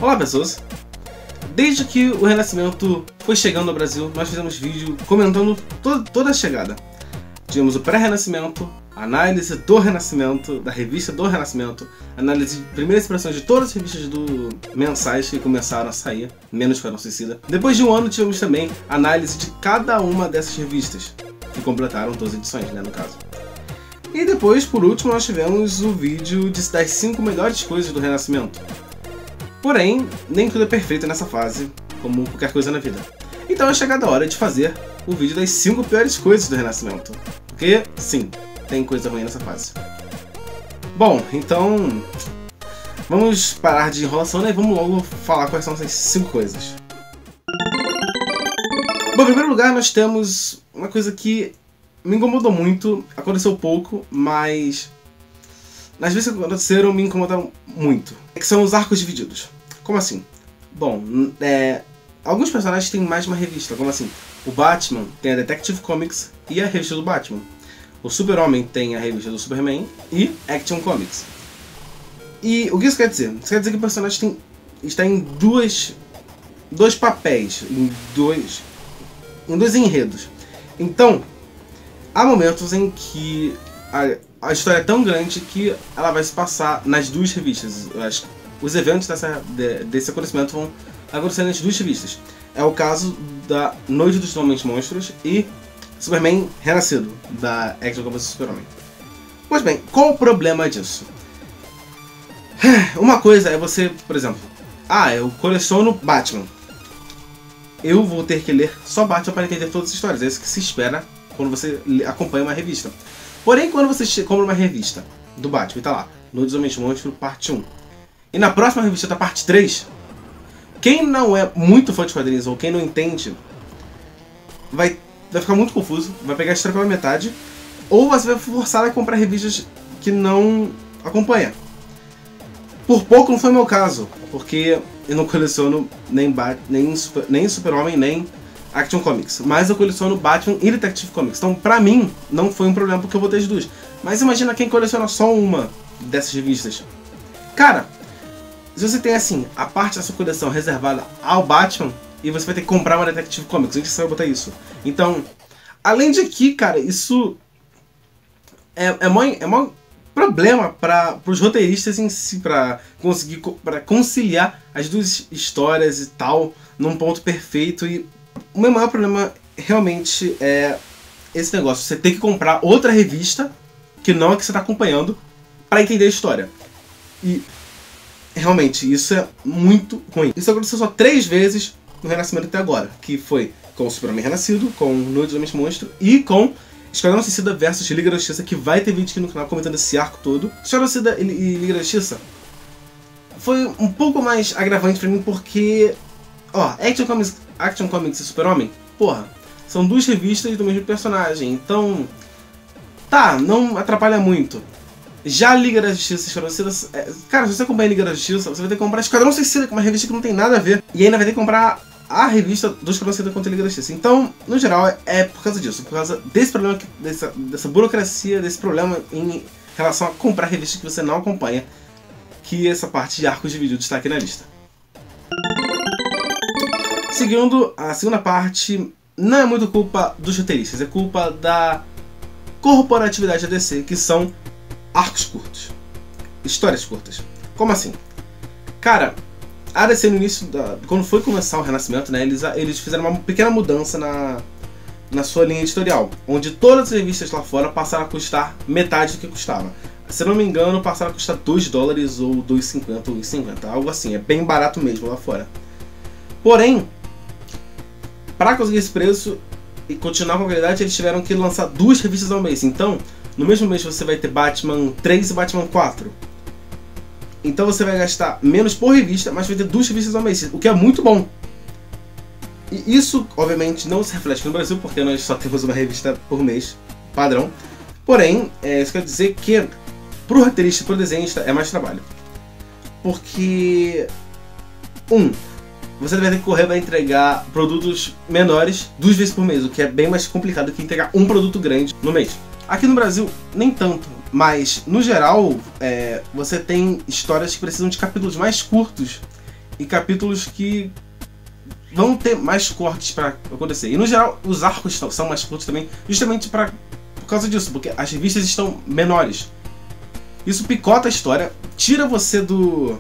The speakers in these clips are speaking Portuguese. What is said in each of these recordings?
Olá pessoas! Desde que o Renascimento foi chegando ao Brasil, nós fizemos vídeo comentando toda a chegada. Tivemos o pré-Renascimento, análise do Renascimento, da revista do Renascimento, análise de primeiras impressões de todas as revistas mensais que começaram a sair, menos Esquadrão Suicida. Depois de um ano tivemos também análise de cada uma dessas revistas, que completaram 12 edições, né, no caso. E depois, por último, nós tivemos o vídeo das 5 melhores coisas do Renascimento. Porém, nem tudo é perfeito nessa fase, como qualquer coisa na vida. Então é chegada a hora de fazer o vídeo das 5 piores coisas do Renascimento. Porque, sim, tem coisa ruim nessa fase. Bom, então vamos parar de enrolação, né, e vamos logo falar quais são essas 5 coisas. Bom, em primeiro lugar nós temos uma coisa que me incomodou muito, aconteceu pouco, mas nas vezes que aconteceram me incomodaram muito. Que são os arcos divididos. Como assim? Bom, alguns personagens têm mais de uma revista, como assim? O Batman tem a Detective Comics e a revista do Batman. O Super-Homem tem a revista do Superman e Action Comics. E o que isso quer dizer? Isso quer dizer que o personagem está em dois papéis, em dois enredos. Então, há momentos em que a história é tão grande que ela vai se passar nas duas revistas. Os eventos desse acontecimento vão acontecer nas duas revistas. É o caso da Noite dos Homens Monstros e Superman Renascido, da Action Comics Super-Homem. Pois bem, qual o problema disso? Uma coisa é você, por exemplo, eu coleciono Batman. Eu vou ter que ler só Batman para entender todas as histórias. É isso que se espera quando você acompanha uma revista. Porém, quando você compra uma revista do Batman e tá lá, Noite dos Homens Monstros, parte 1, e na próxima revista tá parte 3, quem não é muito fã de quadrinhos ou quem não entende, vai ficar muito confuso, vai pegar a história pela metade, ou você vai forçar a comprar revistas que não acompanha. Por pouco não foi meu caso, porque eu não coleciono nem Super-Homem, nem Action Comics, mas eu coleciono Batman e Detective Comics, então pra mim não foi um problema porque eu botei as duas. Mas imagina quem coleciona só uma dessas revistas. Cara, se você tem assim, a parte da sua coleção reservada ao Batman, e você vai ter que comprar uma Detective Comics, onde você vai botar isso? Então, além de que, cara, isso é maior problema para os roteiristas em si, para conciliar as duas histórias e tal, num ponto perfeito. E o meu maior problema realmente é esse negócio, você tem que comprar outra revista, que não é que você está acompanhando, para entender a história. E realmente, isso é muito ruim. Isso aconteceu só 3 vezes no Renascimento até agora, que foi com o Superman Renascido, com Noite dos Homens Monstros e com Esquadrão Suicida vs Liga da Justiça, que vai ter vídeo aqui no canal comentando esse arco todo. Esquadrão Suicida e Liga da Justiça foi um pouco mais agravante pra mim, porque Action Comics e Super-Homem, porra, são 2 revistas do mesmo personagem, então tá, não atrapalha muito. Já Liga da Justiça e Esquadrão Suicida, cara, se você acompanha Liga da Justiça, você vai ter que comprar Esquadrão Suicida, que é uma revista que não tem nada a ver, e ainda vai ter que comprar a revista do Esquadrão Suicida contra a Liga da Justiça. Então, no geral, é por causa disso, por causa desse problema, dessa burocracia, desse problema em relação a comprar revistas que você não acompanha, que essa parte de arcos divididos está aqui na lista. Seguindo, a segunda parte não é muito culpa dos roteiristas, é culpa da corporatividade da DC, que são arcos curtos, histórias curtas. Como assim? Cara, a DC no início, quando foi começar o Renascimento, né, eles fizeram uma pequena mudança na sua linha editorial, onde todas as revistas lá fora passaram a custar metade do que custava. Se não me engano, passaram a custar $2 ou $2,50 ou $1,50, algo assim, é bem barato mesmo lá fora. Porém, para conseguir esse preço e continuar com a qualidade, eles tiveram que lançar 2 revistas ao mês. Então, no mesmo mês você vai ter Batman 3 e Batman 4. Então você vai gastar menos por revista, mas vai ter 2 revistas ao mês, o que é muito bom. E isso, obviamente, não se reflete no Brasil, porque nós só temos uma revista por mês, padrão. Porém, isso quer dizer que pro roteirista e pro desenhista é mais trabalho. Porque você vai ter que correr para entregar produtos menores 2 vezes por mês, o que é bem mais complicado que entregar um produto grande no mês. Aqui no Brasil, nem tanto, mas no geral, você tem histórias que precisam de capítulos mais curtos e capítulos que vão ter mais cortes para acontecer. E no geral, os arcos são mais curtos também, justamente por causa disso, porque as revistas estão menores. Isso picota a história, tira você do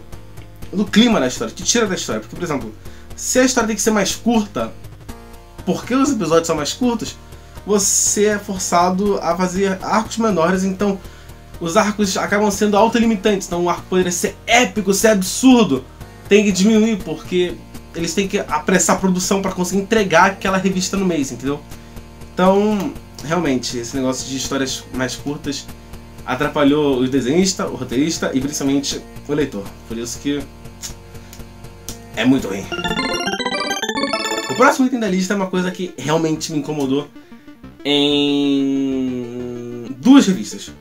clima da história, te tira da história. Porque, por exemplo, se a história tem que ser mais curta, porque os episódios são mais curtos, você é forçado a fazer arcos menores, então os arcos acabam sendo autolimitantes. Então o arco poderia ser épico, ser absurdo, tem que diminuir, porque eles têm que apressar a produção para conseguir entregar aquela revista no mês, entendeu? Então, realmente, esse negócio de histórias mais curtas atrapalhou o desenhista, o roteirista e principalmente o leitor. Por isso que é muito ruim. O próximo item da lista é uma coisa que realmente me incomodou em duas revistas: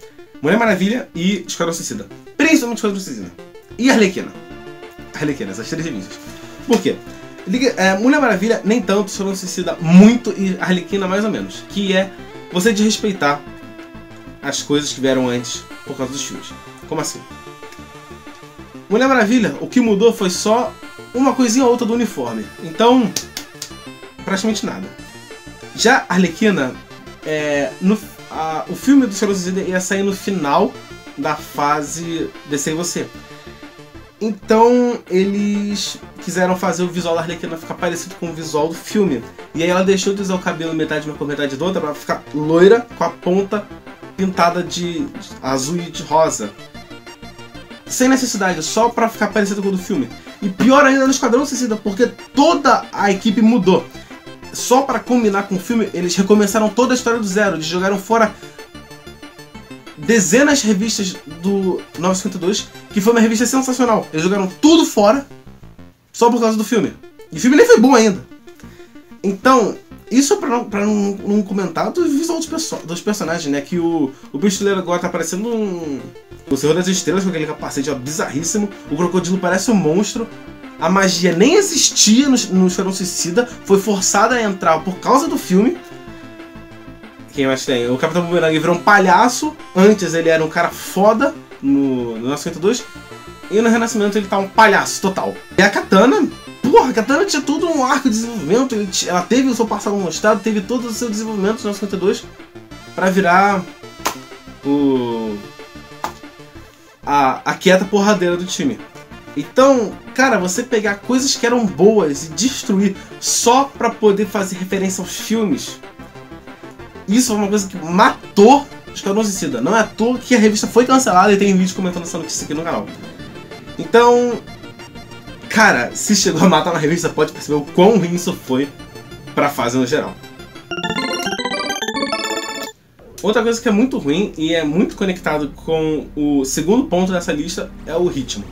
Mulher Maravilha e Esquadrão Suicida. Principalmente Esquadrão Suicida. E Arlequina. Arlequina, essas três revistas. Por quê? Mulher Maravilha nem tanto, Esquadrão Suicida muito e Arlequina mais ou menos. Que é você desrespeitar as coisas que vieram antes por causa dos filmes. Como assim? Mulher Maravilha, o que mudou foi só uma coisinha ou outra do uniforme. Então, praticamente nada. Já Arlequina, o filme do Esquadrão Suicida ia sair no final da fase DC e Você. Então eles quiseram fazer o visual da Arlequina ficar parecido com o visual do filme. E aí ela deixou de usar o cabelo metade de uma cor, metade de outra, pra ficar loira com a ponta pintada de azul e de rosa. Sem necessidade, só pra ficar parecido com o do filme. E pior ainda no Esquadrão Suicida, porque toda a equipe mudou. Só pra combinar com o filme, eles recomeçaram toda a história do zero. Eles jogaram fora dezenas de revistas do 952, que foi uma revista sensacional. Eles jogaram tudo fora só por causa do filme. E o filme nem foi bom ainda. Então, isso pra não comentar do visual dos personagens, né? Que o Pistoleiro agora tá parecendo o Senhor das Estrelas, com aquele capacete bizarríssimo. O Crocodilo parece um monstro. A magia nem existia no Esquadrão Suicida. Foi forçada a entrar por causa do filme. Quem mais tem? O Capitão Boomerang virou um palhaço. Antes ele era um cara foda no 952. E no Renascimento ele tá um palhaço total. E a Katana, porra, a Katana tinha todo um arco de desenvolvimento. Ela teve o seu passado mostrado, teve todo o seu desenvolvimento no 952 pra virar a quieta porradeira do time. Então, cara, você pegar coisas que eram boas e destruir só pra poder fazer referência aos filmes, isso é uma coisa que matou Esquadrão Suicida. Não é à toa que a revista foi cancelada e tem vídeo comentando essa notícia aqui no canal. Então, cara, se chegou a matar uma revista, pode perceber o quão ruim isso foi pra fase no geral. Outra coisa que é muito ruim e é muito conectado com o segundo ponto dessa lista é o ritmo.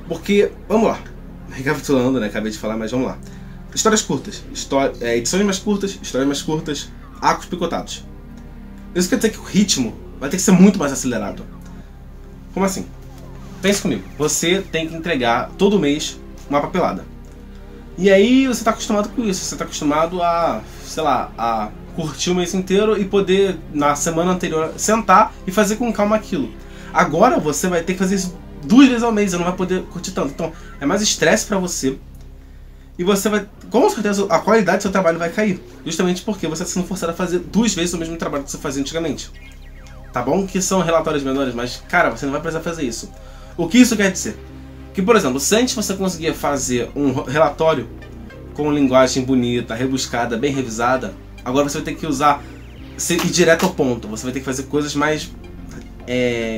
Porque, vamos lá, recapitulando, né, acabei de falar, mas vamos lá. Histórias curtas, edições mais curtas, histórias mais curtas, arcos picotados. Isso quer dizer que o ritmo vai ter que ser muito mais acelerado. Como assim? Pense comigo, você tem que entregar todo mês uma papelada. E aí você está acostumado com isso, você está acostumado a, sei lá, a curtir o mês inteiro e poder, na semana anterior, sentar e fazer com calma aquilo. Agora você vai ter que fazer isso 2 vezes ao mês, você não vai poder curtir tanto. Então é mais estresse para você. E você vai, com certeza, a qualidade do seu trabalho vai cair. Justamente porque você está sendo forçado a fazer 2 vezes o mesmo trabalho que você fazia antigamente. Tá bom que são relatórios menores, mas, cara, você não vai precisar fazer isso. O que isso quer dizer? Que, por exemplo, se antes você conseguia fazer um relatório com linguagem bonita, rebuscada, bem revisada, agora você vai ter que ir direto ao ponto. Você vai ter que fazer coisas mais,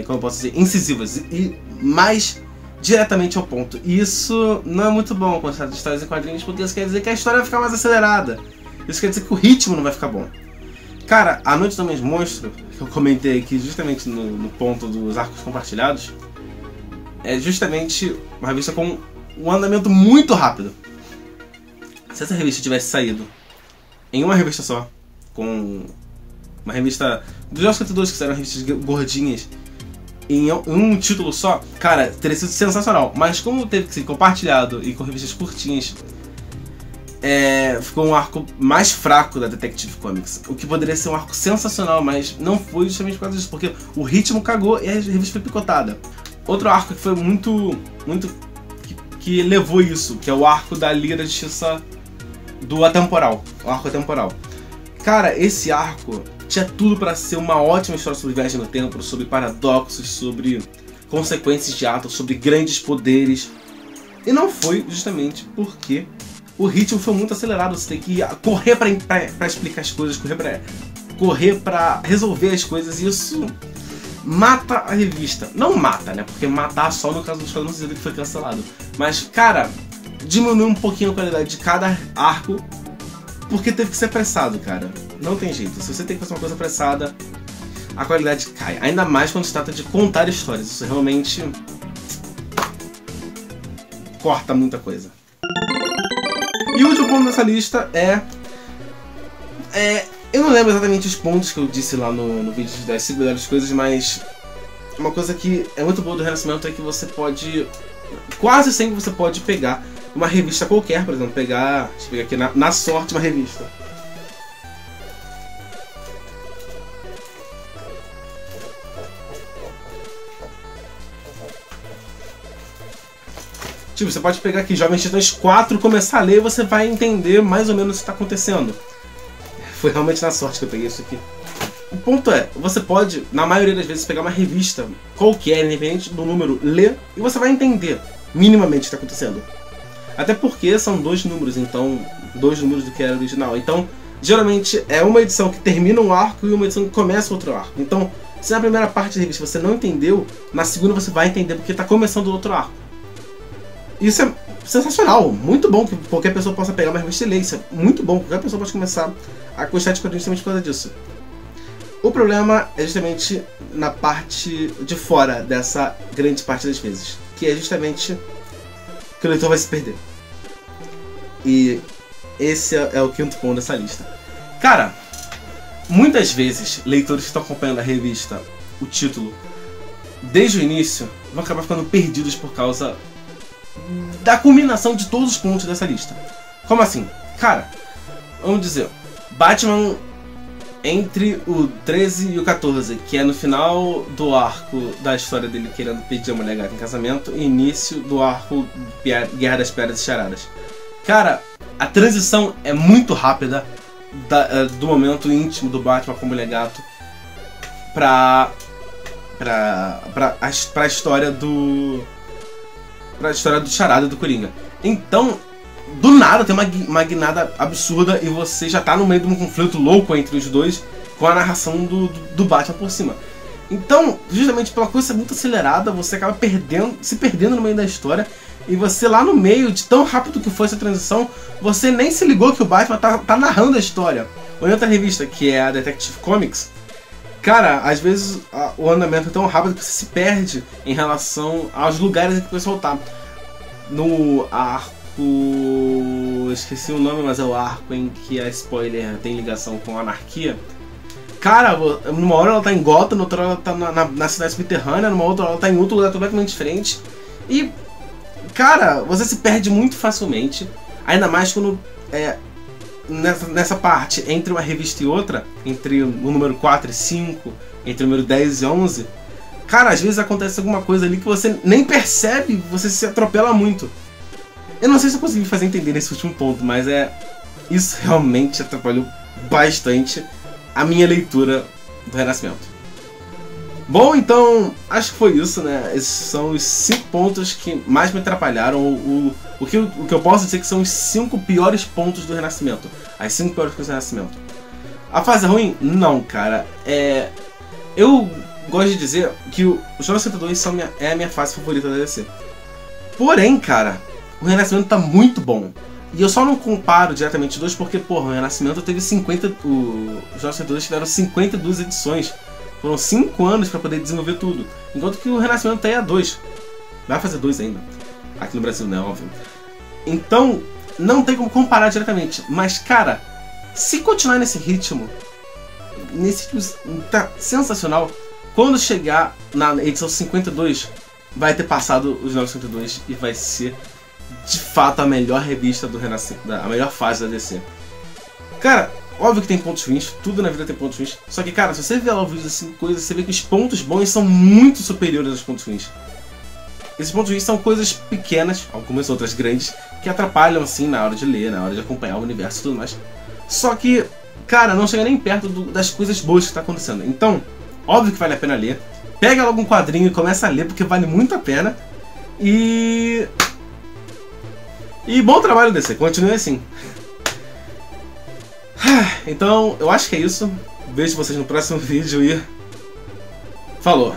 como eu posso dizer, incisivas e mais diretamente ao ponto. E isso não é muito bom quando se trata de histórias em quadrinhos, porque isso quer dizer que a história vai ficar mais acelerada. Isso quer dizer que o ritmo não vai ficar bom. Cara, A Noite do Homem Monstro, que eu comentei aqui justamente no ponto dos arcos compartilhados, é justamente uma revista com um andamento muito rápido. Se essa revista tivesse saído em uma revista só, com uma revista dos 952, que eram revistas gordinhas, em um título só, cara, teria sido sensacional. Mas como teve que ser compartilhado e com revistas curtinhas, ficou um arco mais fraco da Detective Comics. O que poderia ser um arco sensacional, mas não foi justamente por causa disso, porque o ritmo cagou e a revista foi picotada. Outro arco que foi muito que levou isso, que é o arco da Liga da Justiça do Atemporal. O arco atemporal. Cara, esse arco tinha tudo pra ser uma ótima história sobre viagem no tempo, sobre paradoxos, sobre consequências de atos, sobre grandes poderes. E não foi justamente porque o ritmo foi muito acelerado. Você tem que correr pra explicar as coisas, correr pra resolver as coisas, e isso mata a revista. Não mata, né? Porque matar só no caso do Esquadrão Suicida que foi cancelado. Mas, cara, diminui um pouquinho a qualidade de cada arco, porque teve que ser apressado, cara. Não tem jeito. Se você tem que fazer uma coisa apressada, a qualidade cai. Ainda mais quando se trata de contar histórias. Isso realmente corta muita coisa. E o último ponto dessa lista eu não lembro exatamente os pontos que eu disse lá no vídeo das 5 melhores coisas, mas uma coisa que é muito boa do Renascimento é que você pode, quase sempre você pode pegar uma revista qualquer, por exemplo, deixa eu pegar aqui na sorte uma revista. Tipo, você pode pegar aqui Jovens Titãs 4, começar a ler e você vai entender mais ou menos o que está acontecendo. Foi realmente na sorte que eu peguei isso aqui. O ponto é, você pode, na maioria das vezes, pegar uma revista qualquer, independente do número, ler, e você vai entender minimamente o que está acontecendo. Até porque são 2 números, então 2 números do que era original. Então, geralmente é uma edição que termina um arco e uma edição que começa outro arco. Então, se na primeira parte da revista você não entendeu, na segunda você vai entender porque está começando outro arco. Isso é sensacional, muito bom que qualquer pessoa possa pegar uma revista e ler. Isso é muito bom, qualquer pessoa pode começar a gostar de quadrinhos justamente por causa disso. O problema é justamente na parte de fora dessa grande parte das vezes, que é justamente que o leitor vai se perder. E esse é o 5º ponto dessa lista. Cara, muitas vezes leitores que estão acompanhando a revista, o título, desde o início, vão acabar ficando perdidos por causa da combinação de todos os pontos dessa lista. Como assim? Cara, vamos dizer, Batman entre o 13 e o 14, que é no final do arco da história dele querendo pedir a mulher gata em casamento, e início do arco Guerra das Pedras e Charadas. Cara, a transição é muito rápida do momento íntimo do Batman com a mulher gato pra história do Charada do Coringa. Então, do nada tem uma guinada absurda e você já tá no meio de um conflito louco entre os dois, com a narração do Batman por cima. Então, justamente pela coisa ser muito acelerada, você acaba se perdendo no meio da história, e você lá no meio, de tão rápido que foi essa transição, você nem se ligou que o Batman tá narrando a história. Ou em outra revista, que é a Detective Comics, cara, às vezes o andamento é tão rápido que você se perde em relação aos lugares em que o pessoal tá. No arco... esqueci o nome, mas é o arco em que a spoiler tem ligação com a anarquia. Cara, numa hora ela tá em Gotham, noutra hora ela tá na cidade subterrânea, numa outra ela tá em outro lugar completamente diferente. E, cara, você se perde muito facilmente. Ainda mais quando nessa parte, entre uma revista e outra, entre o número 4 e 5, entre o número 10 e 11, cara, às vezes acontece alguma coisa ali que você nem percebe, você se atropela muito. Eu não sei se eu consegui fazer entender nesse último ponto, mas isso realmente atrapalhou bastante a minha leitura do Renascimento. Bom, então, acho que foi isso, né? Esses são os 5 pontos que mais me atrapalharam. O que eu posso dizer que são os 5 piores pontos do Renascimento. As 5 piores coisas do Renascimento. A fase ruim? Não, cara. Eu gosto de dizer que o Jovem 102 é a minha fase favorita da DC. Porém, cara, o Renascimento tá muito bom. E eu só não comparo diretamente os dois porque, porra, o Renascimento teve 50... O Jovem 102 tiveram 52 edições. Foram 5 anos para poder desenvolver tudo. Enquanto que o Renascimento tá aí a 2. Vai fazer 2 ainda. Aqui no Brasil, né? Óbvio. Então, não tem como comparar diretamente. Mas, cara, se continuar nesse ritmo, tá sensacional. Quando chegar na edição 52, vai ter passado os 902 e vai ser, de fato, a melhor revista do Renascimento, a melhor fase da DC. Cara, óbvio que tem pontos ruins, tudo na vida tem pontos ruins. Só que, cara, se você ver lá o vídeo das 5 coisas, você vê que os pontos bons são muito superiores aos pontos ruins. esses pontos de vista são coisas pequenas, algumas outras grandes, que atrapalham assim na hora de ler, na hora de acompanhar o universo e tudo mais. Só que, cara, não chega nem perto das coisas boas que tá acontecendo. Então, óbvio que vale a pena ler. Pega logo um quadrinho e começa a ler, porque vale muito a pena. E bom trabalho, DC, continue assim. Então, eu acho que é isso. Vejo vocês no próximo vídeo e falou!